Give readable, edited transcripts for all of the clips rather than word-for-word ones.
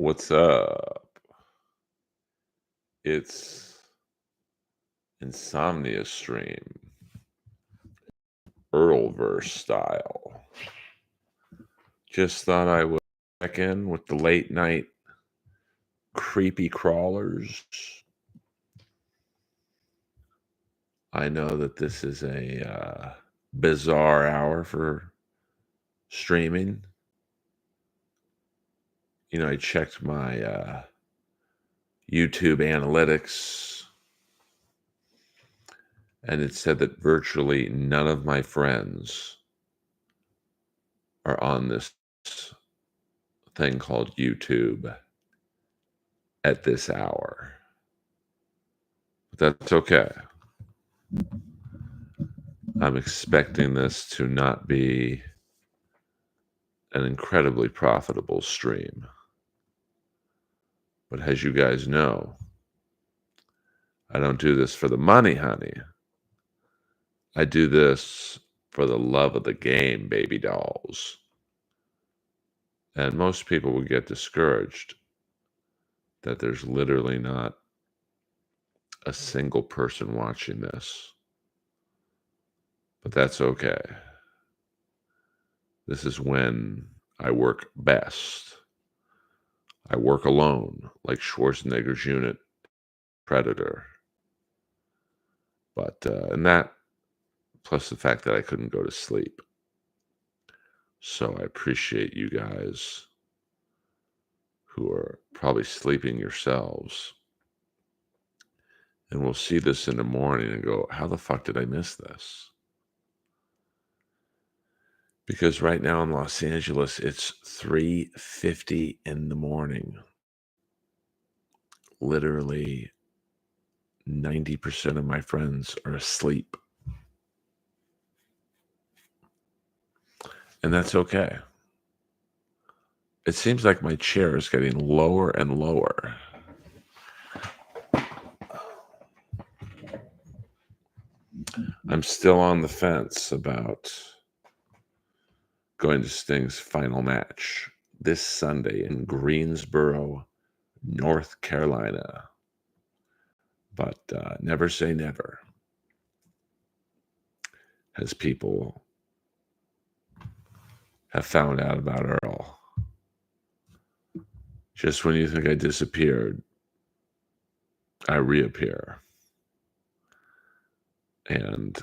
What's up? It's Insomnia stream, Earlverse style. Just thought I would check in with the late night creepy crawlers. I know that this is a bizarre hour for streaming. I checked my YouTube analytics, and it said that virtually none of my friends are on this thing called YouTube at this hour. But that's okay. I'm expecting this to not be an incredibly profitable stream. But as you guys know, I don't do this for the money, honey. I do this for the love of the game, baby dolls. And most people would get discouraged that there's literally not a single person watching this. But that's okay. This is when I work best. I work alone, like Schwarzenegger's unit, Predator. But, and that, plus the fact that I couldn't go to sleep. So I appreciate you guys who are probably sleeping yourselves. And we'll see this in the morning and go, how the fuck did I miss this? Because right now in Los Angeles, it's 3:50 in the morning. Literally 90% of my friends are asleep. And that's okay. It seems like my chair is getting lower and lower. I'm still on the fence about going to Sting's final match this Sunday in Greensboro, North Carolina. But never say never, as people have found out about Earl. Just when you think I disappeared, I reappear. And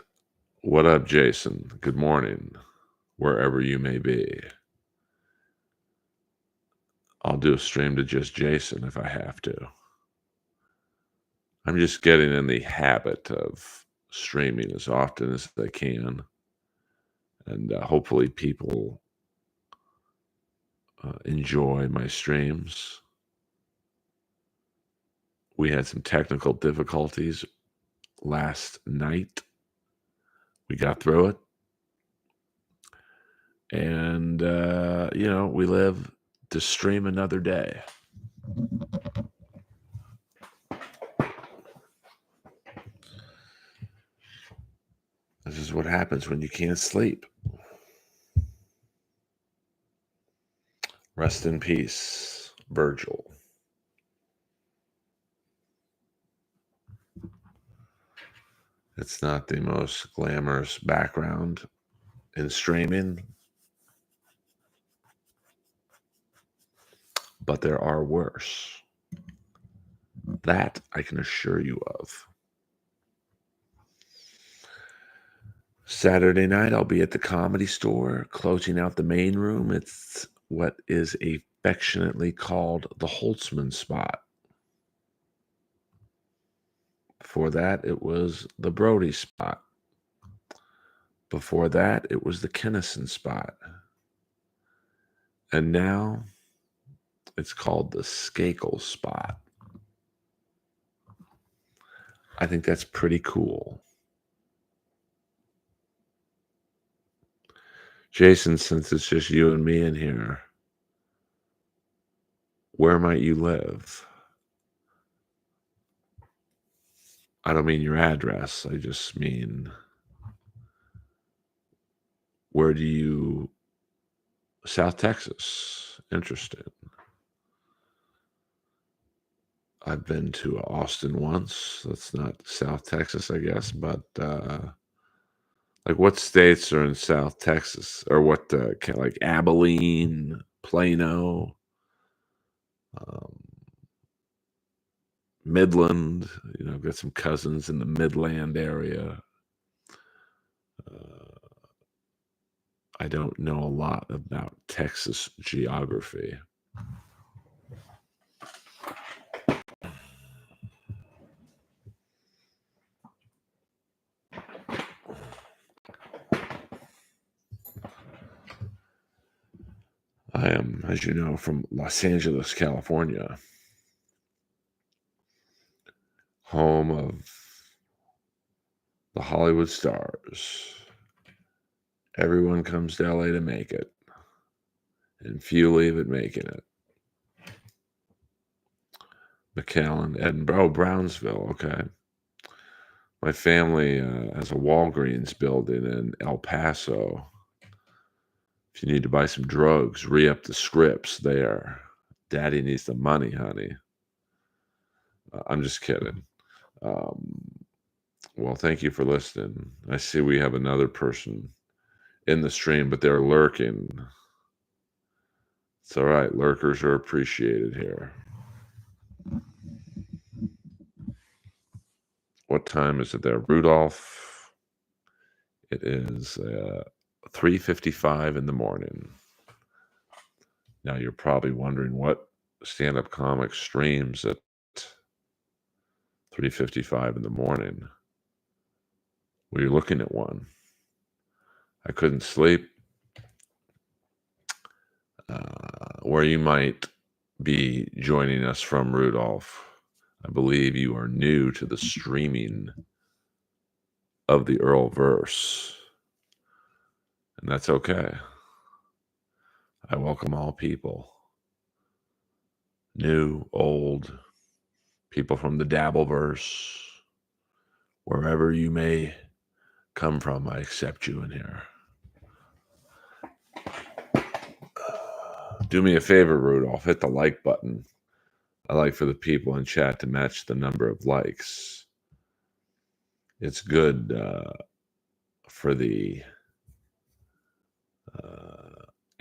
what up, Jason? Good morning, wherever you may be. I'll do a stream to just Jason if I have to. I'm just getting in the habit of streaming as often as I can. And hopefully people enjoy my streams. We had some technical difficulties last night. We got through it. And, we live to stream another day. This is what happens when you can't sleep. Rest in peace, Virgil. It's not the most glamorous background in streaming, but there are worse. That I can assure you of. Saturday night, I'll be at the Comedy Store, closing out the main room. It's what is affectionately called the Holtzman spot. Before that, it was the Brody spot. Before that, it was the Kinnison spot. And now, it's called the Skakel spot. I think that's pretty cool. Jason, since it's just you and me in here, where might you live? I don't mean your address. I just mean, where do you... South Texas. Interesting. I've been to Austin once. That's not South Texas, I guess, but like what states are in South Texas, or what like Abilene, Plano, um, Midland? I've got some cousins in the Midland area. I don't know a lot about Texas geography. I am, as you know, from Los Angeles, California, home of the Hollywood stars. Everyone comes to LA to make it, and few leave it making it. McAllen, Edinburgh, Brownsville, okay. My family has a Walgreens building in El Paso. If you need to buy some drugs, re-up the scripts there. Daddy needs the money, honey. I'm just kidding. Well, thank you for listening. I see we have another person in the stream, but they're lurking. It's all right. Lurkers are appreciated here. What time is it there, Rudolph? It is 3:55 in the morning. Now you're probably wondering what stand-up comic streams at 3:55 in the morning. Well, you're looking at one. I couldn't sleep. Where you might be joining us from, Rudolph, I believe you are new to the streaming of the Earl verse, and that's okay. I welcome all people, new, old, people from the Dabbleverse, wherever you may come from. I accept you in here. Do me a favor, Rudolph. Hit the like button. I like for the people in chat to match the number of likes. It's good for the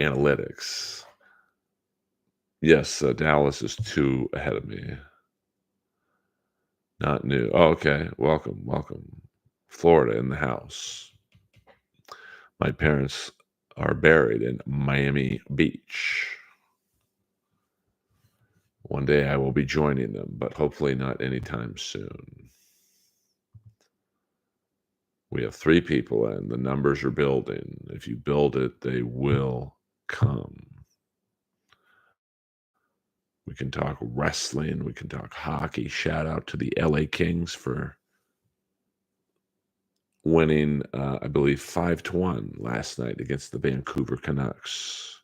analytics. Yes, Dallas is 2 ahead of me. Not new. Oh, okay. Welcome. Florida in the house. My parents are buried in Miami Beach. One day I will be joining them, but hopefully not anytime soon. We have 3 people in. The numbers are building. If you build it, they will come. We can talk wrestling. We can talk hockey. Shout out to the LA Kings for winning, I believe, 5-1 last night against the Vancouver Canucks.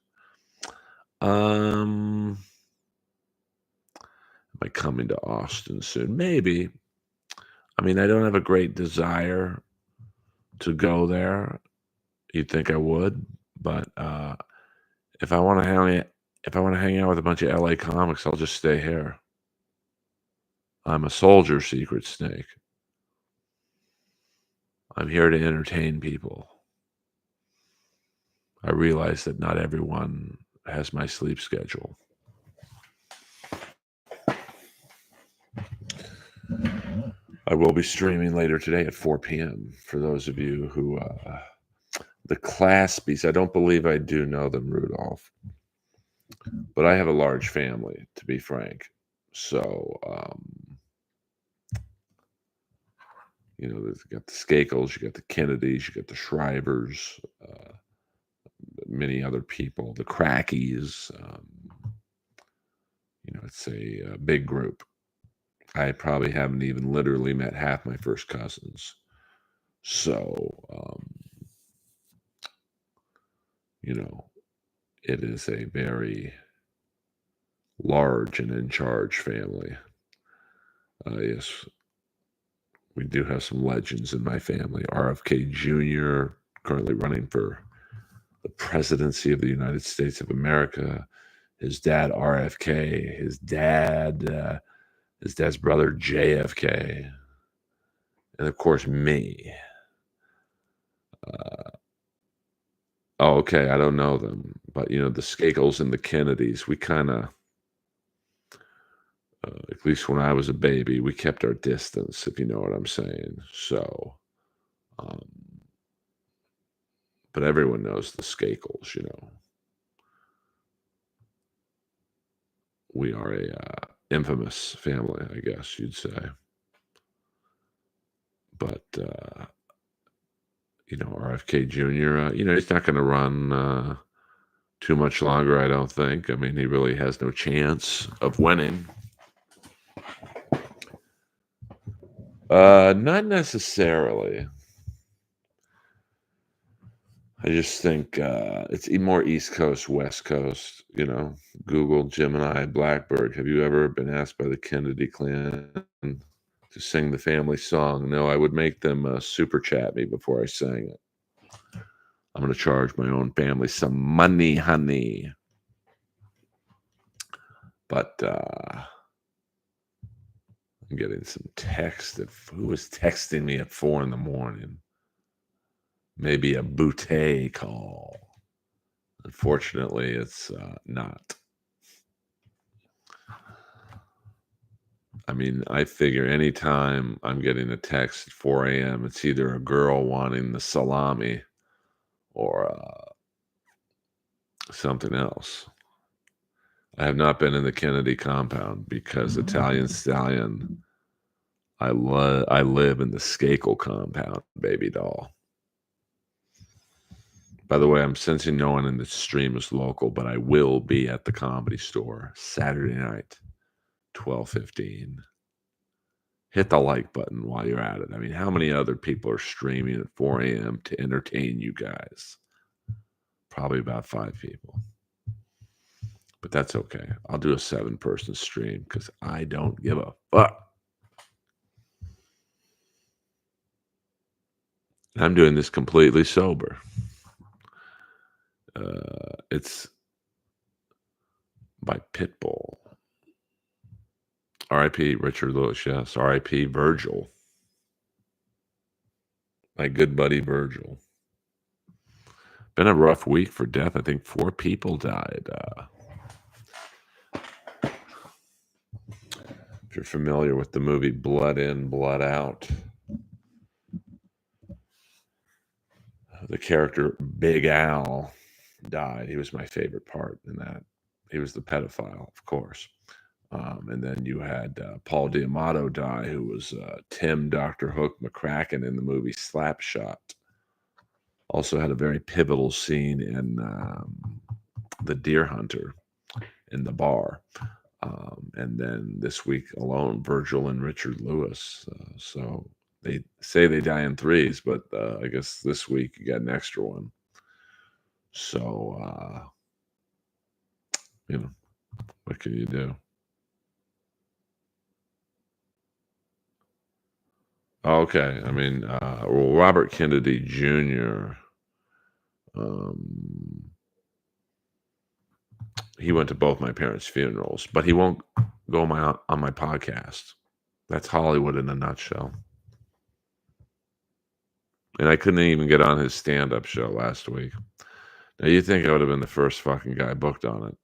Am I coming to Austin soon? Maybe. I mean, I don't have a great desire to go there. You'd think I would, but if I want to hang out with a bunch of LA comics, I'll just stay here. I'm a soldier, Secret Snake. I'm here to entertain people. I realize that not everyone has my sleep schedule. I will be streaming later today at 4 p.m. for those of you who, the Claspies, I don't believe I do know them, Rudolph, but I have a large family, to be frank. So, you got the Skakels, you got the Kennedys, you got the Shrivers, many other people, the Crackies. It's a big group. I probably haven't even literally met half my first cousins. So, it is a very large and in charge family. Yes, we do have some legends in my family. RFK Jr., currently running for the presidency of the United States of America. His dad, RFK, his dad, his dad's brother JFK, and of course me. Oh, okay, I don't know them, but, the Skakels and the Kennedys, we kinda, at least when I was a baby, we kept our distance, if you know what I'm saying, so, um, but everyone knows the Skakels. We are a, infamous family, I guess you'd say, but, RFK Jr., he's not gonna run, too much longer, I don't think. I mean, he really has no chance of winning. Not necessarily. I just think it's more East Coast, West Coast. Google, Gemini, Blackbird. Have you ever been asked by the Kennedy clan to sing the family song? No, I would make them super chat me before I sang it. I'm going to charge my own family some money, honey. But I'm getting some text. Who was texting me at 4 in the morning? Maybe a bootay call. Unfortunately, it's not. I mean, I figure anytime I'm getting a text at 4 a.m., it's either a girl wanting the salami or something else. I have not been in the Kennedy compound because Italian Stallion, I live in the Skakel compound, baby doll. By the way, I'm sensing no one in the stream is local, but I will be at the Comedy Store Saturday night, 12:15. Hit the like button while you're at it. I mean, how many other people are streaming at 4 a.m. to entertain you guys? Probably about 5 people. But that's okay. I'll do a 7-person stream because I don't give a fuck. I'm doing this completely sober. It's by Pitbull. R.I.P. Richard Lewis, yes. R.I.P. Virgil. My good buddy Virgil. Been a rough week for death. I think 4 people died. If you're familiar with the movie Blood In, Blood Out, the character Big Al died. He was my favorite part in that. He was the pedophile, of course. And then you had Paul Diamado die, who was Tim Dr. Hook McCracken in the movie Slapshot. Also had a very pivotal scene in The Deer Hunter in the bar. And then this week alone, Virgil and Richard Lewis. So they say they die in threes, but I guess this week you got an extra one. So, what can you do? Okay. I mean, well, Robert Kennedy Jr., he went to both my parents' funerals, but he won't go on my podcast. That's Hollywood in a nutshell. And I couldn't even get on his stand-up show last week. Now, you think I would have been the first fucking guy booked on it.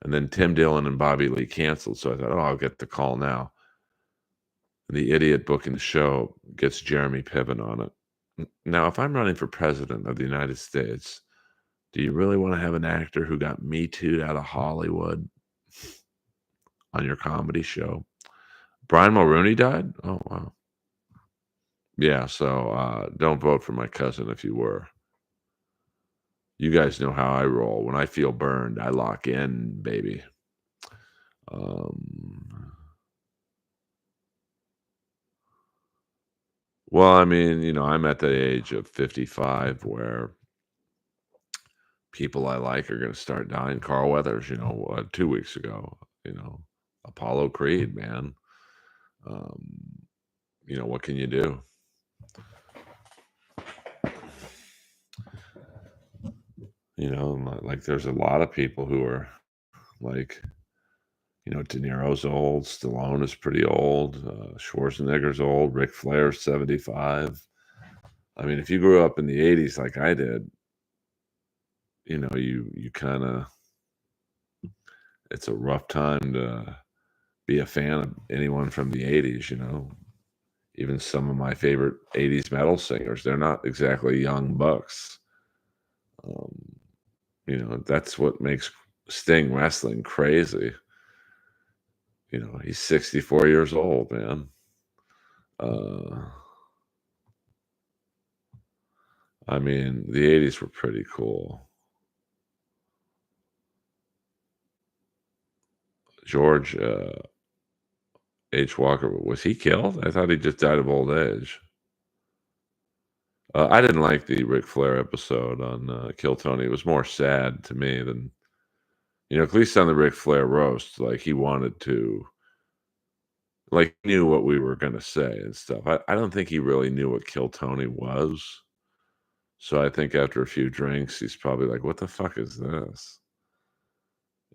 And then Tim Dillon and Bobby Lee canceled, so I thought, I'll get the call now. The idiot booking the show gets Jeremy Piven on it. Now, if I'm running for president of the United States, do you really want to have an actor who got Me Too'd out of Hollywood on your comedy show? Brian Mulrooney died? Oh, wow. Yeah, so don't vote for my cousin if you were. You guys know how I roll. When I feel burned, I lock in, baby. Well, I mean, I'm at the age of 55 where people I like are going to start dying. Carl Weathers, 2 weeks ago, Apollo Creed, man. What can you do? Like there's a lot of people who are like, De Niro's old, Stallone is pretty old, Schwarzenegger's old, Ric Flair's 75. I mean, if you grew up in the '80s like I did, you kinda it's a rough time to be a fan of anyone from the '80s. Even some of my favorite '80s metal singers, they're not exactly young bucks. Um, that's what makes Sting wrestling crazy. He's 64 years old, man. Uh, I mean, the '80s were pretty cool. George, H. Walker, was he killed? I thought he just died of old age. I didn't like the Ric Flair episode on, Kill Tony. It was more sad to me than at least on the Ric Flair roast, like, he wanted to like, he knew what we were gonna say and stuff. I don't think he really knew what Kill Tony was. So I think after a few drinks, he's probably like, "What the fuck is this?"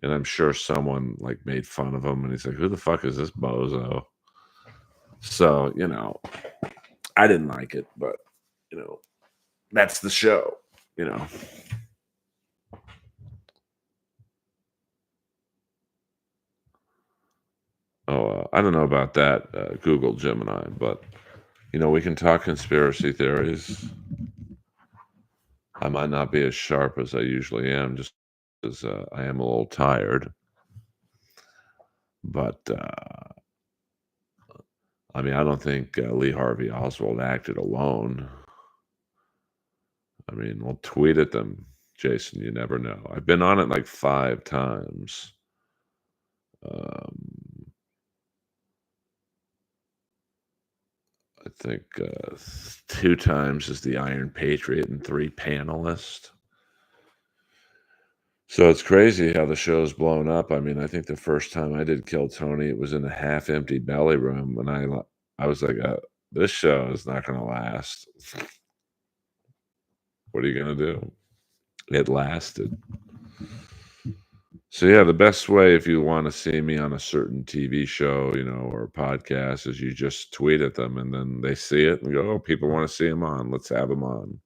And I'm sure someone, like, made fun of him, and he's like, "Who the fuck is this bozo?" So, I didn't like it, but, you know, that's the show, you know? Oh, I don't know about that, Google Gemini, but, we can talk conspiracy theories. I might not be as sharp as I usually am just as I am a little tired. But, I mean, I don't think Lee Harvey Oswald acted alone. I mean, we'll tweet at them, Jason. You never know. I've been on it like 5 times. Um, I think 2 times as the Iron Patriot and 3 panelist. So it's crazy how the show's blown up. I mean, I think the first time I did Kill Tony, it was in a half-empty belly room, and I was like, "This show is not gonna last." What are you gonna do? It lasted. So, yeah, the best way if you wanna see me on a certain TV show, or podcast is you just tweet at them, and then they see it and go, "Oh, people wanna see him on. Let's have him on."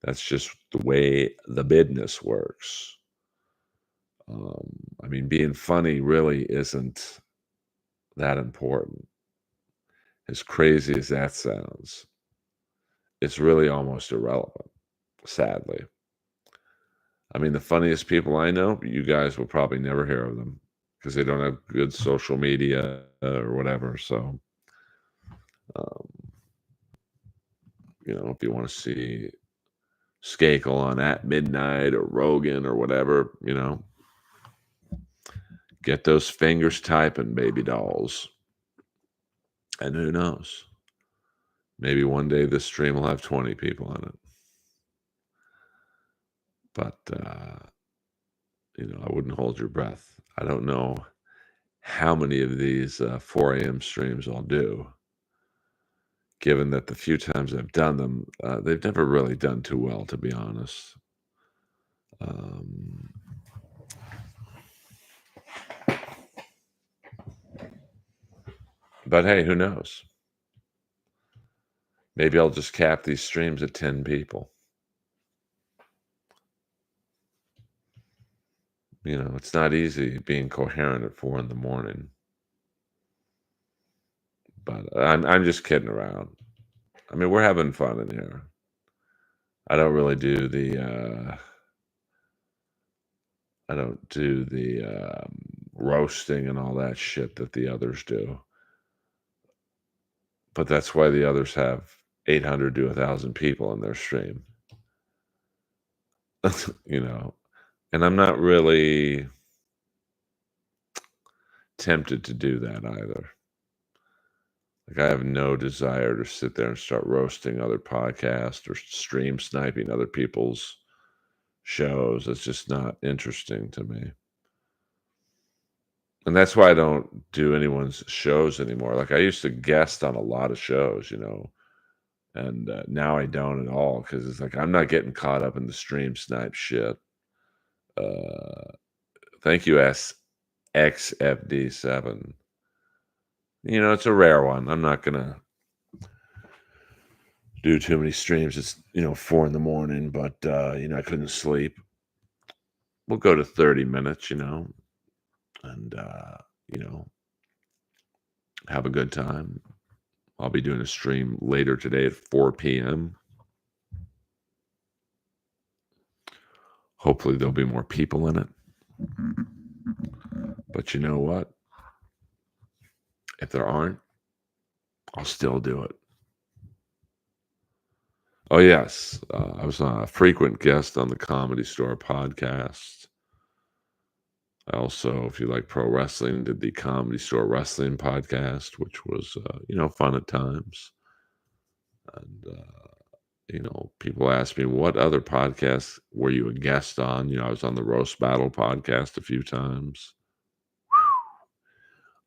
That's just the way the business works. I mean, being funny really isn't that important. As crazy as that sounds, it's really almost irrelevant, sadly. I mean, the funniest people I know, you guys will probably never hear of them because they don't have good social media or whatever. So, um, if you want to see Skakel on At Midnight or Rogan or whatever, get those fingers typing, baby dolls. And who knows? Maybe one day this stream will have 20 people in it. But, I wouldn't hold your breath. I don't know how many of these 4 a.m. streams I'll do, given that the few times I've done them, they've never really done too well, to be honest. Um, but hey, who knows? Maybe I'll just cap these streams at 10 people. It's not easy being coherent at 4 in the morning. But I'm just kidding around. I mean, we're having fun in here. I don't do the roasting and all that shit that the others do. But that's why the others have 800 to 1,000 people in their stream. you know, and I'm not really tempted to do that either. Like, I have no desire to sit there and start roasting other podcasts or stream sniping other people's shows. It's just not interesting to me. And that's why I don't do anyone's shows anymore. Like, I used to guest on a lot of shows, and now I don't at all because it's like I'm not getting caught up in the stream snipe shit. Uh, thank you, XFD7. It's a rare one. I'm not gonna do too many streams. It's 4 in the morning, but I couldn't sleep. We'll go to 30 minutes, and you know, have a good time. I'll be doing a stream later today at 4 p.m. Hopefully there'll be more people in it. But you know what? If there aren't, I'll still do it. Oh, yes. I was a frequent guest on the Comedy Store podcast. I also, if you like pro wrestling, did the Comedy Store Wrestling podcast, which was, fun at times. And, people ask me, what other podcasts were you a guest on? I was on the Roast Battle podcast a few times.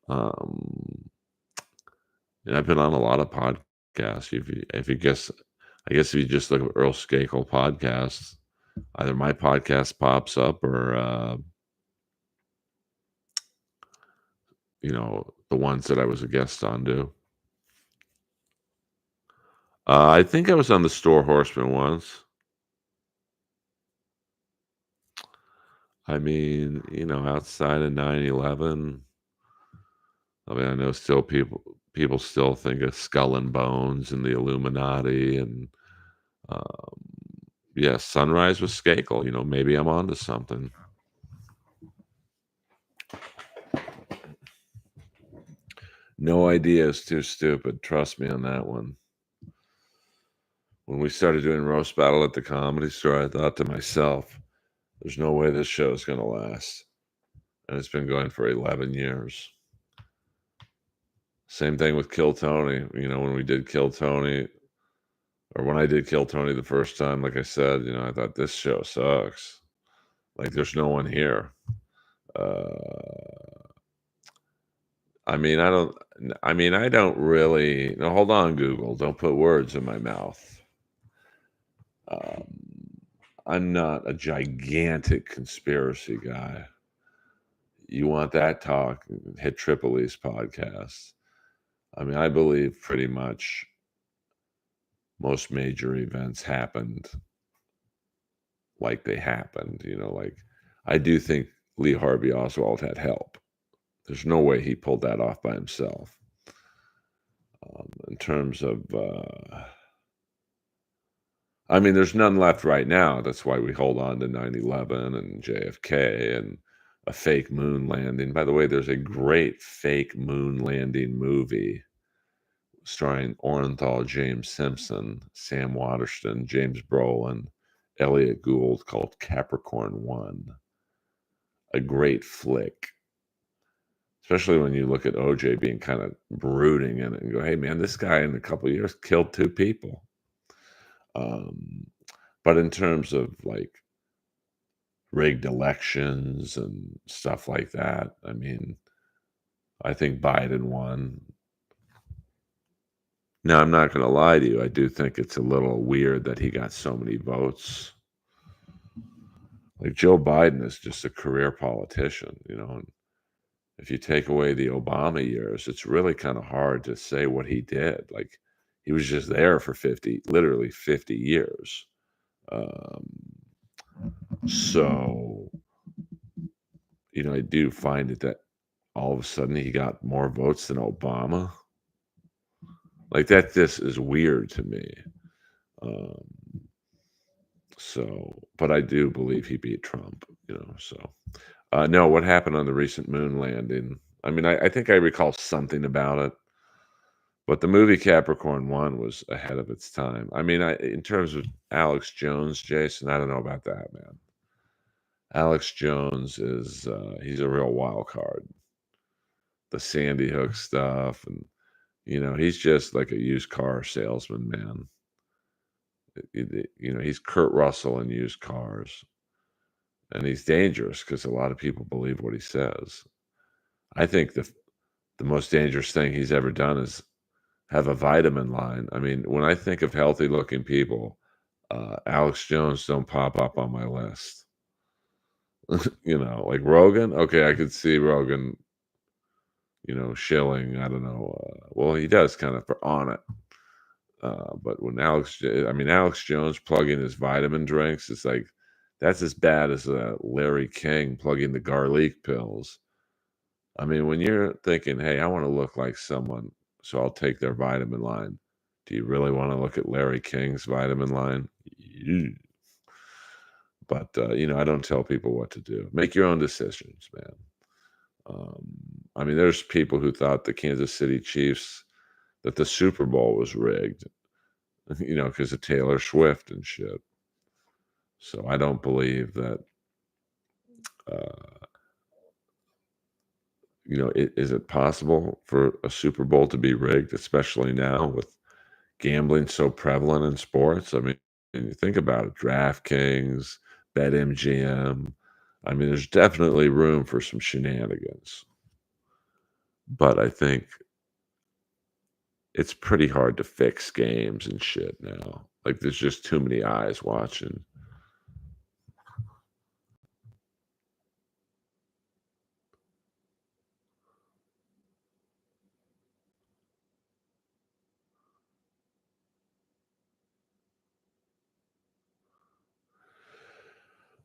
And I've been on a lot of podcasts. If you guess, I guess if you just look at Earl Skakel podcasts, either my podcast pops up or, the ones that I was a guest on do. I think I was on the Store Horseman once. I mean, outside of 9/11, I mean, I know still people still think of Skull and Bones and the Illuminati and yeah, Sunrise with Skakel. Maybe I'm onto something. No idea is too stupid. Trust me on that one. When we started doing Roast Battle at the Comedy Store, I thought to myself, there's no way this show is going to last. And it's been going for 11 years. Same thing with Kill Tony. When we did Kill Tony, or when I did Kill Tony the first time, like I said, I thought this show sucks. Like there's no one here. I don't really. No, hold on, Google. Don't put words in my mouth. I'm not a gigantic conspiracy guy. You want that talk, hit Tripoli's podcast. I believe pretty much most major events happened like they happened. Like I do think Lee Harvey Oswald had help. There's no way he pulled that off by himself. In terms of, there's none left right now. That's why we hold on to 9/11 and JFK and a fake moon landing. By the way, there's a great fake moon landing movie starring Orenthal, James Simpson, Sam Waterston, James Brolin, Elliot Gould called Capricorn 1. A great flick. Especially when you look at OJ being kind of brooding in it and go, hey, man, this guy in a couple of years killed 2 people. But in terms of like rigged elections and stuff like that, I think Biden won. Now, I'm not going to lie to you. I do think it's a little weird that he got so many votes. Like Joe Biden is just a career politician, and if you take away the Obama years, it's really kind of hard to say what he did. Like he was just there for literally 50 years. So, I do find it that all of a sudden he got more votes than Obama. Like that just is weird to me. But I do believe he beat Trump, so. No, what happened on the recent moon landing? I think I recall something about it, but the movie Capricorn 1 was ahead of its time. In terms of Alex Jones, Jason, I don't know about that, man. Alex Jones is, he's a real wild card. The Sandy Hook stuff, and, he's just like a used car salesman, man. He's Kurt Russell in used cars. And he's dangerous because a lot of people believe what he says. I think the most dangerous thing he's ever done is have a vitamin line. When I think of healthy looking people, Alex Jones don't pop up on my list. Like Rogan. Okay, I could see Rogan, shilling. I don't know. Well, he does kind of on it. But when Alex Jones plugging his vitamin drinks, it's like that's as bad as Larry King plugging the garlic pills. I mean, when you're thinking, "Hey, I want to look like someone, so I'll take their vitamin line." Do you really want to look at Larry King's vitamin line? Ew. But I don't tell people what to do. Make your own decisions, man. Um, there's people who thought the Kansas City Chiefs that the Super Bowl was rigged, because of Taylor Swift and shit. So I don't believe that. Uh, is it possible for a Super Bowl to be rigged, especially now with gambling so prevalent in sports? I mean, and you think about it, DraftKings, BetMGM. There's definitely room for some shenanigans, but I think it's pretty hard to fix games and shit now. Like, there's just too many eyes watching.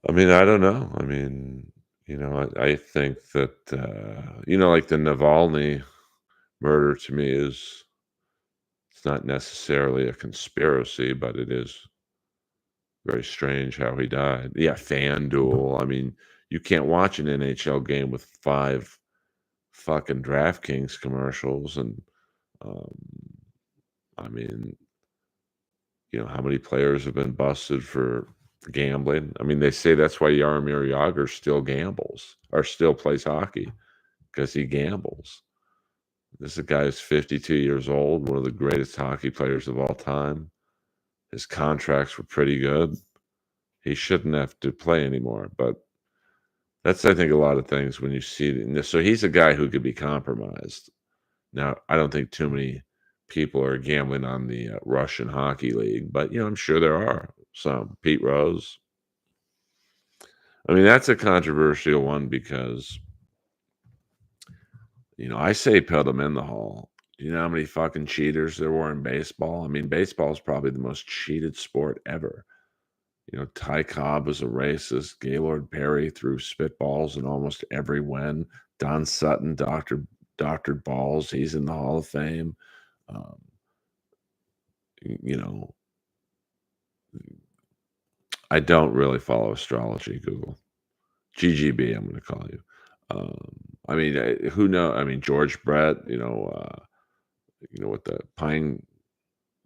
I don't know. I think that, like the Navalny murder to me is it's not necessarily a conspiracy, but it is very strange how he died. Yeah, FanDuel. You can't watch an NHL game with 5 fucking DraftKings commercials, and, um, I mean, how many players have been busted for gambling? They say that's why Jaromir Jagr still gambles or still plays hockey because he gambles. This is a guy who's 52 years old, one of the greatest hockey players of all time. His contracts were pretty good. He shouldn't have to play anymore, but that's, I think, a lot of things when you see it. So he's a guy who could be compromised. Now, I don't think too many people are gambling on the Russian hockey league, but I'm sure there are some. Pete Rose. That's a controversial one because I say put him in the hall. You know how many fucking cheaters there were in baseball? Baseball is probably the most cheated sport ever. Ty Cobb was a racist. Gaylord Perry threw spitballs in almost every win. Don Sutton doctored balls. He's in the Hall of Fame. Um, you know, I don't really follow astrology, Google. GGB, I'm going to call you. Who know? George Brett, with the pine,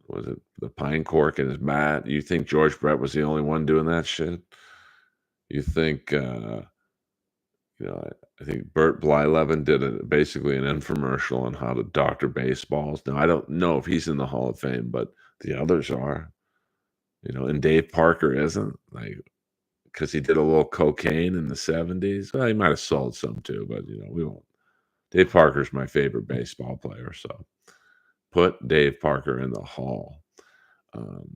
was it the pine cork in his mat? You think George Brett was the only one doing that shit? You think, I think Bert Blyleven did basically an infomercial on how to doctor baseballs. Now, I don't know if he's in the Hall of Fame, but the others are, and Dave Parker isn't, like, because he did a little cocaine in the 70s. Well, he might have sold some too, but, we won't. Dave Parker's my favorite baseball player, so put Dave Parker in the Hall. Um,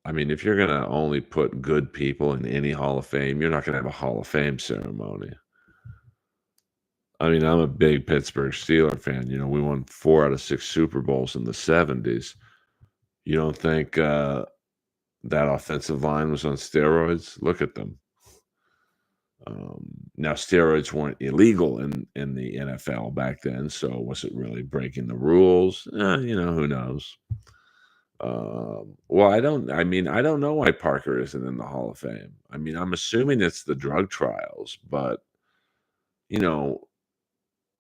if you're going to only put good people in any Hall of Fame, you're not going to have a Hall of Fame ceremony. I'm a big Pittsburgh Steeler fan. We won 4 out of 6 Super Bowls in the 70s. You don't think that offensive line was on steroids? Look at them. Now, steroids weren't illegal in the NFL back then, so was it really breaking the rules? Who knows? Well, I don't know why Parker isn't in the Hall of Fame. I'm assuming it's the drug trials, but you know,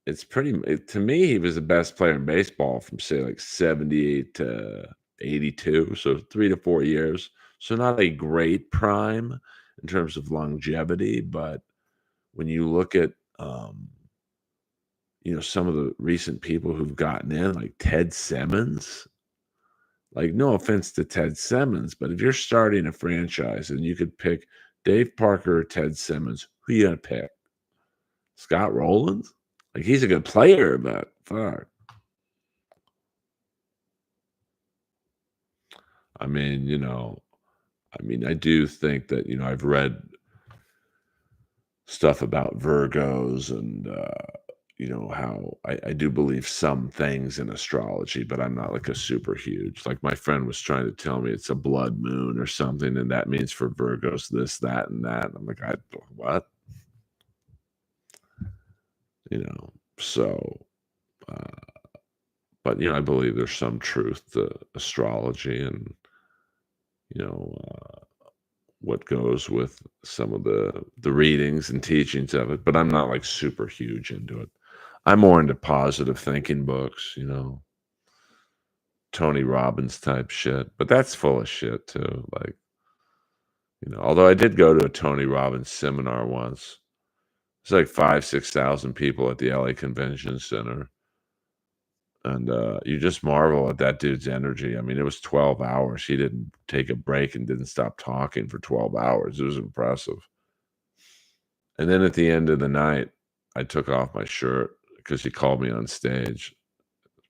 to me, he was the best player in baseball from, say, like 78 to 82, so 3 to 4 years. So not a great prime in terms of longevity, but when you look at, some of the recent people who've gotten in, like Ted Simmons, like, no offense to Ted Simmons, but if you're starting a franchise and you could pick Dave Parker or Ted Simmons, who you gonna pick? Scott Rowland? Like, he's a good player, but fuck. I mean, you know, I do think that, I've read stuff about Virgos and, how I do believe some things in astrology, but I'm not like a super huge. Like my friend was trying to tell me it's a blood moon or something, and that means for Virgos this, that, and that. I'm like, what? You know, so, uh, but I believe there's some truth to astrology and, you know, what goes with some of the readings and teachings of it, but I'm not like super huge into it. I'm more into positive thinking books, Tony Robbins type shit, but that's full of shit too. Like, although I did go to a Tony Robbins seminar once. It's like 5,000-6,000 people at the LA Convention Center. And you just marvel at that dude's energy. I mean, it was 12 hours. He didn't take a break and didn't stop talking for 12 hours. It was impressive. And then at the end of the night, I took off my shirt because he called me on stage.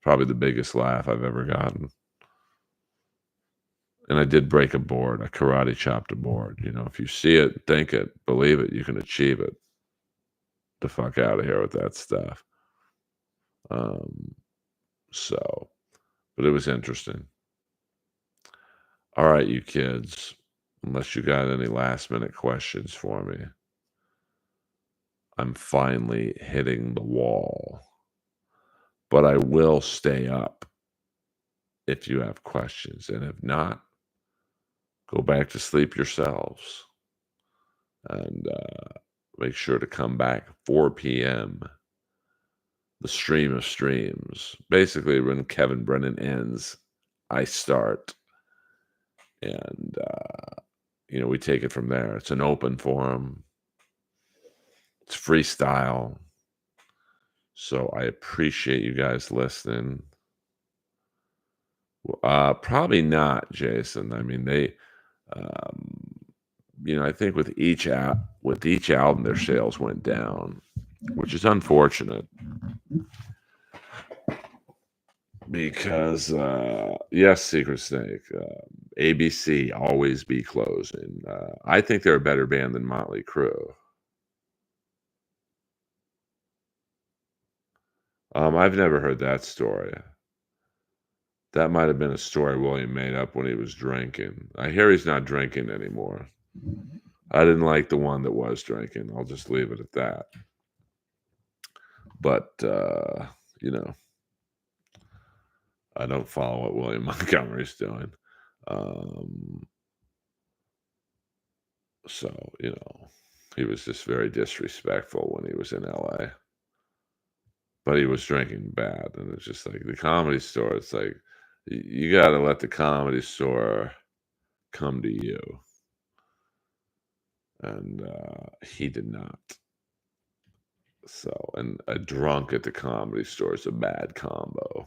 Probably the biggest laugh I've ever gotten. And I did break a board. I karate chopped a board. If you see it, think it, believe it, you can achieve it. The fuck out of here with that stuff. Um, so, but it was interesting. All right, you kids, unless you got any last minute questions for me, I'm finally hitting the wall. But I will stay up if you have questions. And if not, go back to sleep yourselves. And make sure to come back 4 p.m. The stream of streams. Basically, when Kevin Brennan ends, I start. And, we take it from there. It's an open forum. It's freestyle. So I appreciate you guys listening. Probably not, Jason. I mean, um, I think with each album, their sales went down, which is unfortunate because, yes, Secret Snake, ABC always be closing. I think they're a better band than Motley Crue. I've never heard that story. That might have been a story William made up when he was drinking. I hear he's not drinking anymore. I didn't like the one that was drinking. I'll just leave it at that. But, I don't follow what William Montgomery's doing. Um, so, he was just very disrespectful when he was in LA. But he was drinking bad. And it's just like the Comedy Store. It's like, you got to let the Comedy Store come to you. And he did not. So, and a drunk at the Comedy Store is a bad combo.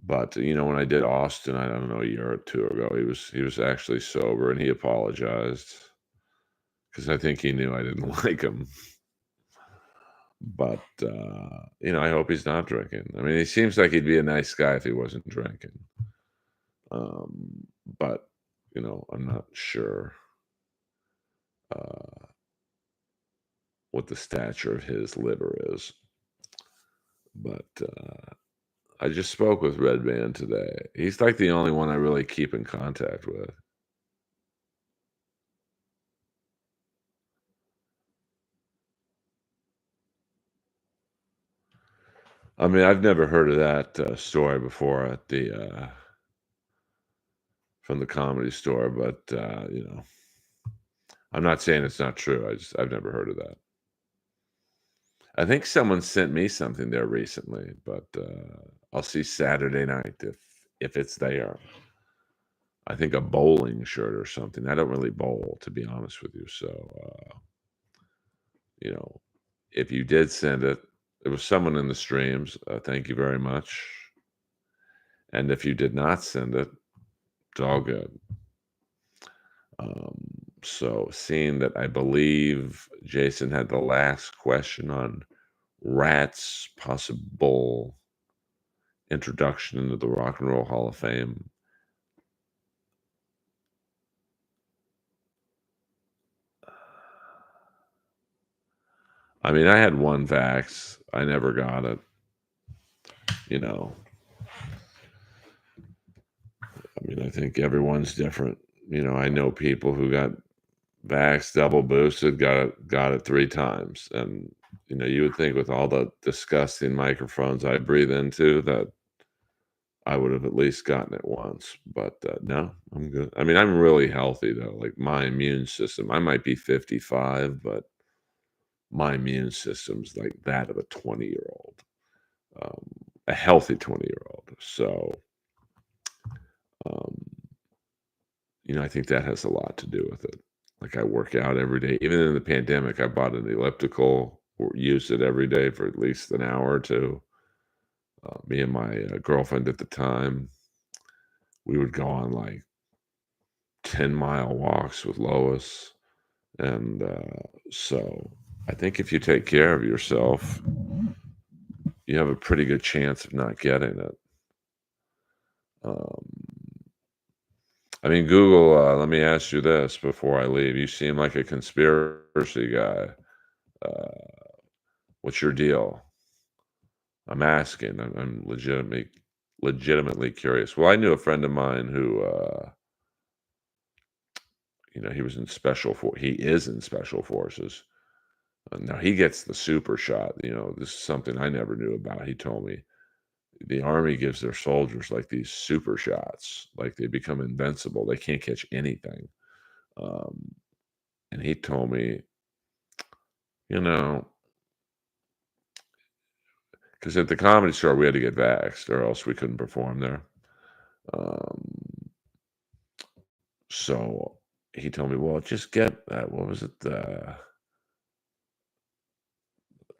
But when I did Austin, I don't know, a year or two ago, he was actually sober and he apologized because I think he knew I didn't like him. But I hope he's not drinking. I mean, he seems like he'd be a nice guy if he wasn't drinking. But I'm not sure what the stature of his liver is. But I just spoke with Redman today. He's like the only one I really keep in contact with. I mean, I've never heard of that story before at the from the Comedy Store, but I'm not saying it's not true. I've never heard of that. I think someone sent me something there recently, but I'll see Saturday night if it's there. I think a bowling shirt or something. I don't really bowl, to be honest with you. So, if you did send it, it was someone in the streams. Thank you very much. And if you did not send it, it's all good. So seeing that I believe Jason had the last question on Rat's possible introduction into the Rock and Roll Hall of Fame. I mean, I had one vax. I never got it. You know, I mean, I think everyone's different. I know people who got vax double boosted, got it 3 times, and, you would think with all the disgusting microphones I breathe into that I would have at least gotten it once, but, no, I'm good. I mean, I'm really healthy, though, like, my immune system I might be 55, but my immune system's like that of a 20-year-old, um, a healthy 20-year-old, so, um I think that has a lot to do with it. Like, I work out every day. Even in the pandemic, I bought an elliptical, or used it every day for at least an hour or 2. Me and my, girlfriend at the time, we would go on, like, 10-mile walks with Lois, and, so I think if you take care of yourself, you have a pretty good chance of not getting it. Um, I mean, Google, let me ask you this before I leave. You seem like a conspiracy guy. Uh What's your deal? I'm asking. I'm legitimately curious. Well, I knew a friend of mine who, he was in he is in special forces. Now he gets the super shot. This is something I never knew about. He told me the army gives their soldiers like these super shots, like they become invincible. They can't catch anything. Um, and he told me, you know, because at the comedy store we had to get vaxxed or else we couldn't perform there. Um, So he told me, "Well, just get that." What was it?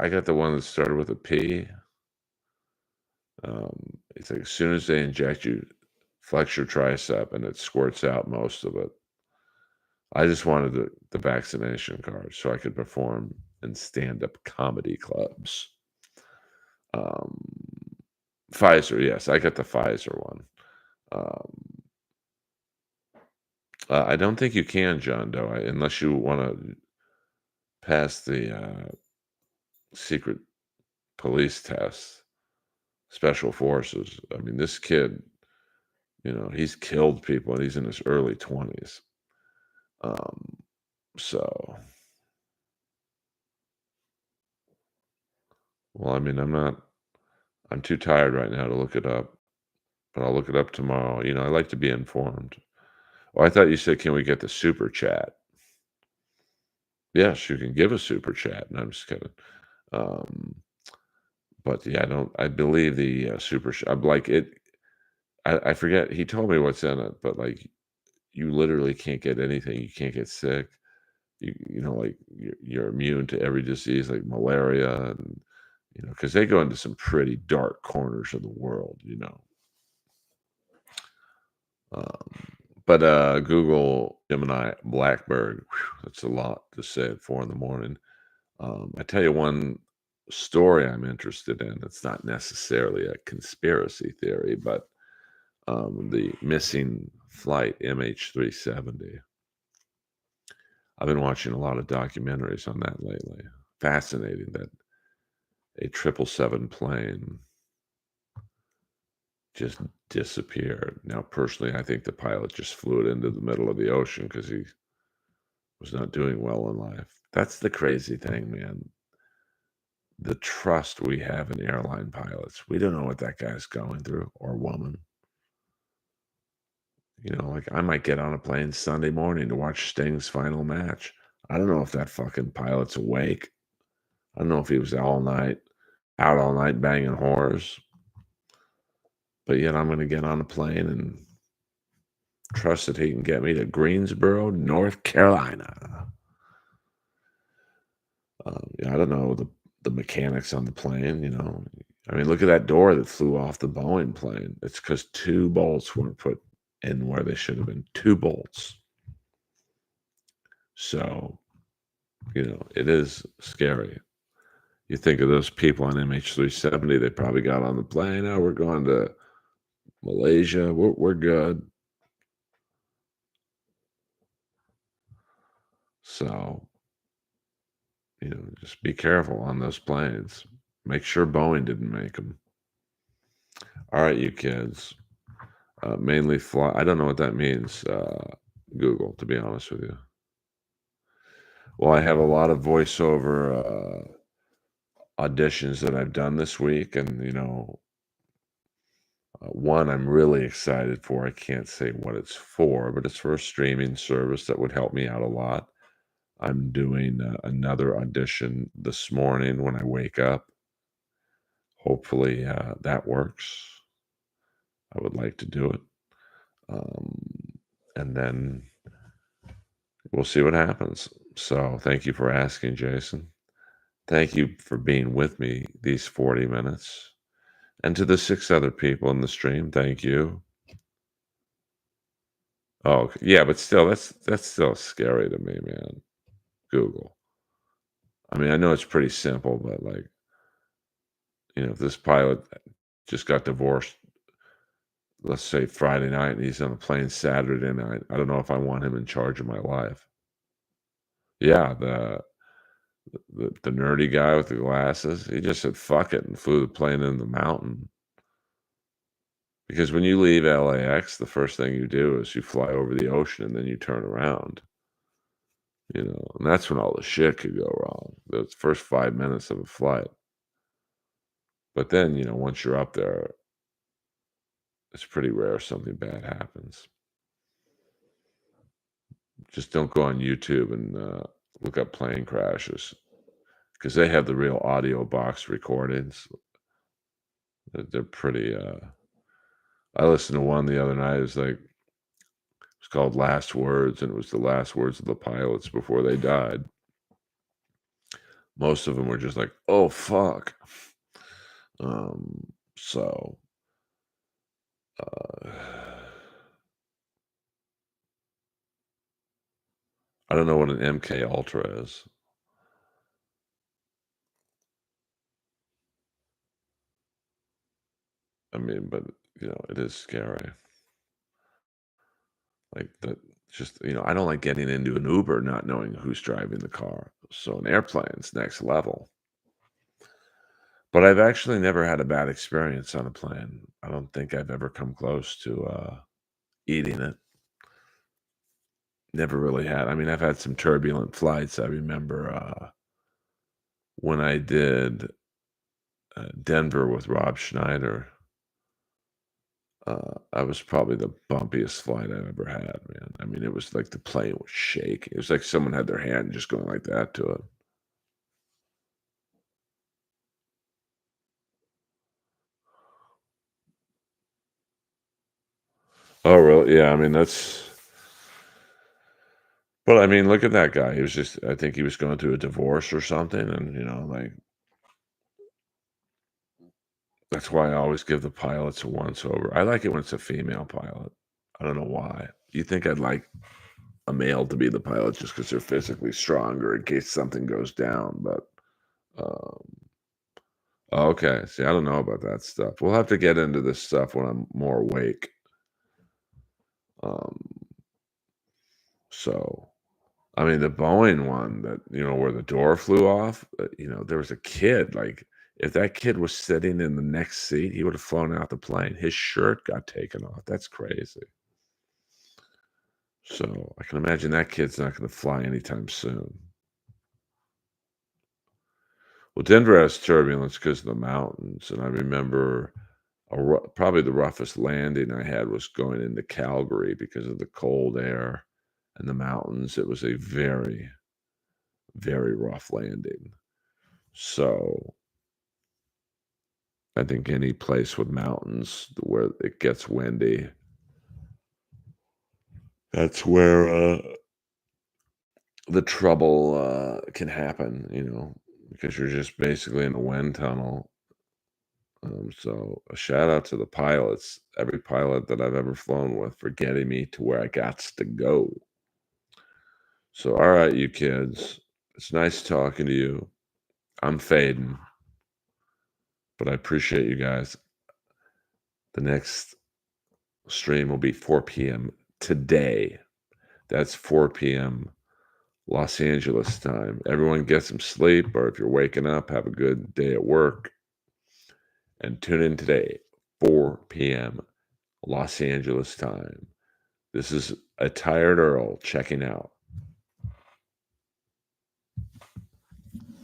I got the one that started with a P. It's like as soon as they inject you, flex your tricep, and it squirts out most of it. I just wanted the vaccination card so I could perform in stand-up comedy clubs. Um, Pfizer, yes, I got the Pfizer one. Um, I don't think you can, John Doe, unless you want to pass the secret police test. Special forces. I mean, this kid, he's killed people and he's in his early 20s. Um, so, well, I mean, I'm too tired right now to look it up, but I'll look it up tomorrow. I like to be informed. Oh, I thought you said, can we get the super chat? Yes, you can give a super chat. No, I'm just kidding. Um, but yeah, I believe the super, I'm like it. I forget. He told me what's in it, but like, you literally can't get anything. You can't get sick. Like you're immune to every disease like malaria and because they go into some pretty dark corners of the world. Um, but Google Gemini Blackbird, whew, that's a lot to say at 4 in the morning. I tell you one story I'm interested in. It's not necessarily a conspiracy theory, but the missing flight MH370. I've been watching a lot of documentaries on that lately. Fascinating that a 777 plane just disappeared. Now, personally, I think the pilot just flew it into the middle of the ocean because he was not doing well in life. That's the crazy thing, man. The trust we have in airline pilots. We don't know what that guy's going through or woman. Like I might get on a plane Sunday morning to watch Sting's final match. I don't know if that fucking pilot's awake. I don't know if he was out all night banging whores. But yet I'm going to get on a plane and trust that he can get me to Greensboro, North Carolina. I don't know the mechanics on the plane. I mean, look at that door that flew off the Boeing plane. It's because 2 bolts weren't put in where they should have been. 2 bolts. So, it is scary. You think of those people on MH370, they probably got on the plane. Oh, we're going to Malaysia. We're good. So, just be careful on those planes. Make sure Boeing didn't make them. All right, you kids. Mainly fly. I don't know what that means. Google, to be honest with you. Well, I have a lot of voiceover auditions that I've done this week, and one I'm really excited for. I can't say what it's for, but it's for a streaming service that would help me out a lot. I'm doing another audition this morning when I wake up. Hopefully that works. I would like to do it. Um, and then we'll see what happens. So thank you for asking, Jason. Thank you for being with me these 40 minutes. And to the 6 other people in the stream, thank you. Oh, yeah, but still, that's still scary to me, man. Google. I mean, I know it's pretty simple, but like, if this pilot just got divorced, let's say Friday night, and he's on a plane Saturday night, I don't know if I want him in charge of my life. Yeah, the nerdy guy with the glasses, he just said fuck it and flew the plane in the mountain. Because when you leave LAX, the first thing you do is you fly over the ocean and then you turn around. And that's when all the shit could go wrong. Those first 5 minutes of a flight. But then, once you're up there, it's pretty rare something bad happens. Just don't go on YouTube and look up plane crashes because they have the real audio box recordings. They're pretty. I listened to one the other night. It's called Last Words, and it was the last words of the pilots before they died. Most of them were just like, "Oh fuck." So. Uh, I don't know what an MK Ultra is. I mean, but it is scary. Like that, just I don't like getting into an Uber not knowing who's driving the car. So an airplane's next level. But I've actually never had a bad experience on a plane. I don't think I've ever come close to eating it. Never really had. I mean, I've had some turbulent flights. I remember when I did Denver with Rob Schneider. I was probably the bumpiest flight I've ever had, man. I mean, it was like the plane was shaking. It was like someone had their hand just going like that to it. Oh, really? Yeah, I mean, but I mean, look at that guy. He was I think he was going through a divorce or something. And, like, that's why I always give the pilots a once over. I like it when it's a female pilot. I don't know why. You think I'd like a male to be the pilot just because they're physically stronger in case something goes down. But, um, okay. See, I don't know about that stuff. We'll have to get into this stuff when I'm more awake. Um, so I mean, the Boeing one that, where the door flew off, there was a kid, like, if that kid was sitting in the next seat, he would have flown out the plane. His shirt got taken off. That's crazy. So I can imagine that kid's not going to fly anytime soon. Well, Denver has turbulence because of the mountains. And I remember probably the roughest landing I had was going into Calgary because of the cold air and the mountains. It was a very, very rough landing. So I think any place with mountains where it gets windy, that's where the trouble can happen, because you're just basically in a wind tunnel. So a shout out to the pilots, every pilot that I've ever flown with for getting me to where I got to go. So, all right, you kids, it's nice talking to you. I'm fading, but I appreciate you guys. The next stream will be 4 p.m. today. That's 4 p.m. Los Angeles time. Everyone get some sleep, or if you're waking up, have a good day at work. And tune in today, 4 p.m. Los Angeles time. This is a tired Earl checking out.